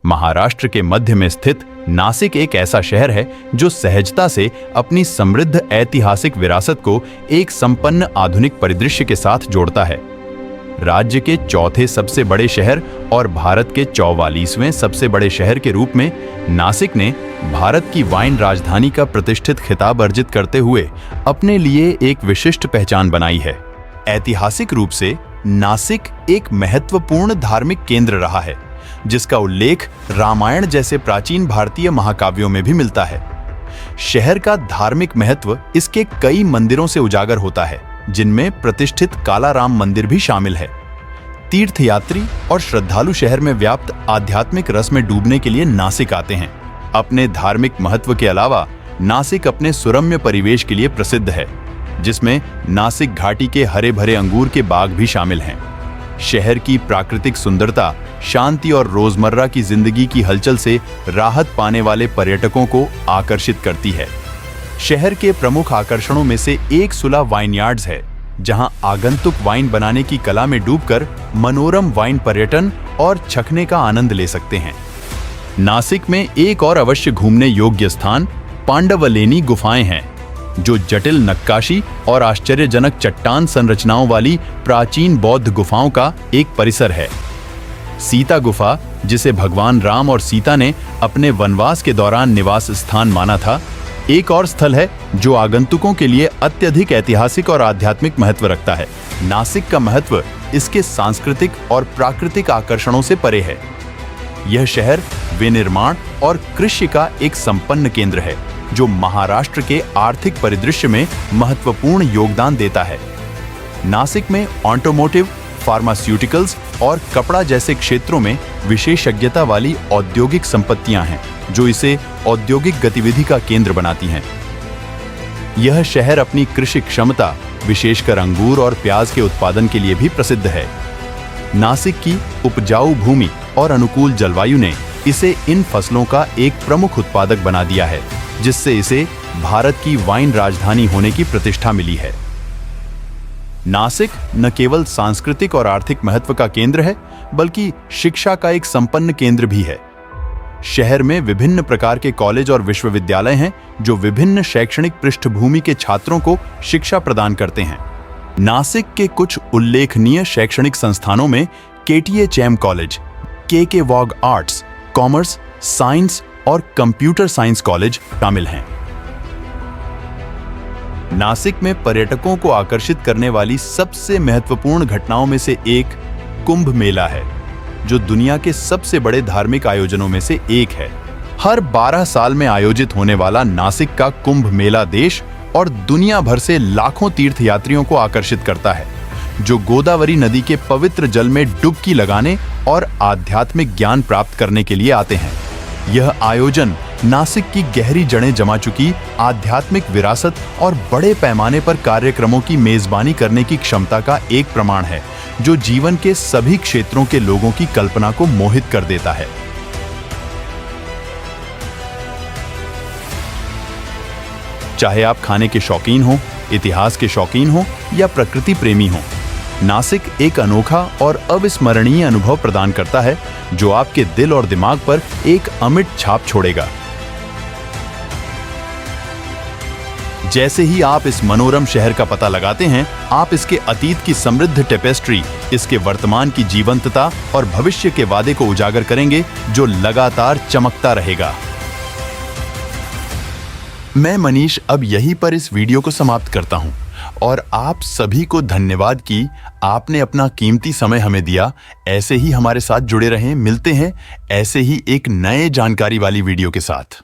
महाराष्ट्र के मध्य में स्थित नासिक एक ऐसा शहर है जो सहजता से अपनी समृद्ध ऐतिहासिक विरासत को एक संपन्न आधुनिक परिदृश्य के साथ जोड़ता है। राज्य के चौथे सबसे बड़े शहर और भारत के 44वें सबसे बड़े शहर के रूप में नासिक ने भारत की वाइन राजधानी का प्रतिष्ठित खिताब अर्जित करते हुए अपने लिए एक विशिष्ट पहचान बनाई है। ऐतिहासिक रूप से नासिक एक महत्वपूर्ण धार्मिक केंद्र रहा है, जिसका उल्लेख रामायण जैसे प्राचीन भारतीय महाकाव्यों में भी मिलता है। शहर का धार्मिक महत्व इसके कई मंदिरों से उजागर होता है, जिनमें प्रतिष्ठित कालाराम मंदिर भी शामिल है। तीर्थयात्री और श्रद्धालु शहर में व्याप्त आध्यात्मिक रस में डूबने के लिए नासिक आते हैं। अपने धार्मिक महत्व के अलावा नासिक अपने सुरम्य परिवेश के लिए प्रसिद्ध है, जिसमें नासिक घाटी के हरे भरे अंगूर के बाग भी शामिल हैं। शहर की प्राकृतिक सुंदरता, शांति और रोजमर्रा की जिंदगी की हलचल से राहत पाने वाले पर्यटकों को आकर्षित करती है। शहर के प्रमुख आकर्षणों में से एक सुला वाइनयार्ड्स है, जहां आगंतुक वाइन बनाने की कला में डूबकर मनोरम वाइन पर्यटन और चखने का आनंद ले सकते हैं। नासिक में एक और अवश्य घूमने योग्य स्थान पांडवलेनी गुफाएं हैं, जो जटिल नक्काशी और आश्चर्यजनक चट्टान संरचनाओं वाली प्राचीन बौद्ध गुफाओं का एक परिसर है। सीता गुफा, जिसे भगवान राम और सीता ने अपने वनवास के दौरान निवास स्थान माना था, एक और स्थल है जो आगंतुकों के लिए अत्यधिक ऐतिहासिक और आध्यात्मिक महत्व रखता है। नासिक का महत्व इसके सांस्कृतिक और प्राकृतिक आकर्षणों से परे है। यह शहर विनिर्माण और कृषि का एक संपन्न केंद्र है, जो महाराष्ट्र के आर्थिक परिदृश्य में महत्वपूर्ण योगदान देता है। नासिक में ऑटोमोटिव, फार्मास्यूटिकल्स और कपड़ा जैसे क्षेत्रों में विशेषज्ञता वाली औद्योगिक संपत्तियां हैं, जो इसे औद्योगिक गतिविधि का केंद्र बनाती हैं। यह शहर अपनी कृषि क्षमता, विशेषकर अंगूर और प्याज के उत्पादन के लिए भी प्रसिद्ध है। नासिक की उपजाऊ भूमि और अनुकूल जलवायु ने इसे इन फसलों का एक प्रमुख उत्पादक बना दिया है, जिससे इसे भारत की वाइन राजधानी होने की प्रतिष्ठा मिली है। नासिक न केवल सांस्कृतिक और आर्थिक महत्व का केंद्र है, बल्कि शिक्षा का एक संपन्न केंद्र भी है। शहर में विभिन्न प्रकार के कॉलेज और विश्वविद्यालय हैं, जो विभिन्न शैक्षणिक पृष्ठभूमि के छात्रों को शिक्षा प्रदान करते हैं। नासिक के कुछ उल्लेखनीय शैक्षणिक संस्थानों में KTHM college, KK Wagh arts, commerce, science और कंप्यूटर साइंस कॉलेज शामिल हैं। नासिक में पर्यटकों को आकर्षित करने वाली सबसे महत्वपूर्ण घटनाओं में से एक कुंभ मेला है, जो दुनिया के सबसे बड़े धार्मिक आयोजनों में से एक है। हर 12 साल में आयोजित होने वाला नासिक का कुंभ मेला देश और दुनिया भर से लाखों तीर्थयात्रियों को आकर्षित करता है, जो गोदावरी नदी के पवित्र जल में डुबकी लगाने और आध्यात्मिक ज्ञान प्राप्त करने के लिए आते हैं। यह आयोजन नासिक की गहरी जड़ें जमा चुकी आध्यात्मिक विरासत और बड़े पैमाने पर कार्यक्रमों की मेजबानी करने की क्षमता का एक प्रमाण है, जो जीवन के सभी क्षेत्रों के लोगों की कल्पना को मोहित कर देता है। चाहे आप खाने के शौकीन हो, इतिहास के शौकीन हो या प्रकृति प्रेमी हो, नासिक एक अनोखा और अविस्मरणीय अनुभव प्रदान करता है, जो आपके दिल और दिमाग पर एक अमिट छाप छोड़ेगा। जैसे ही आप इस मनोरम शहर का पता लगाते हैं, आप इसके अतीत की समृद्ध टेपेस्ट्री, इसके वर्तमान की जीवंतता और भविष्य के वादे को उजागर करेंगे, जो लगातार चमकता रहेगा। मैं मनीष अब यहीं पर इस वीडियो को समाप्त करता हूं और आप सभी को धन्यवाद कि आपने अपना कीमती समय हमें दिया। ऐसे ही हमारे साथ जुड़े रहें। मिलते हैं ऐसे ही एक नए जानकारी वाली वीडियो के साथ।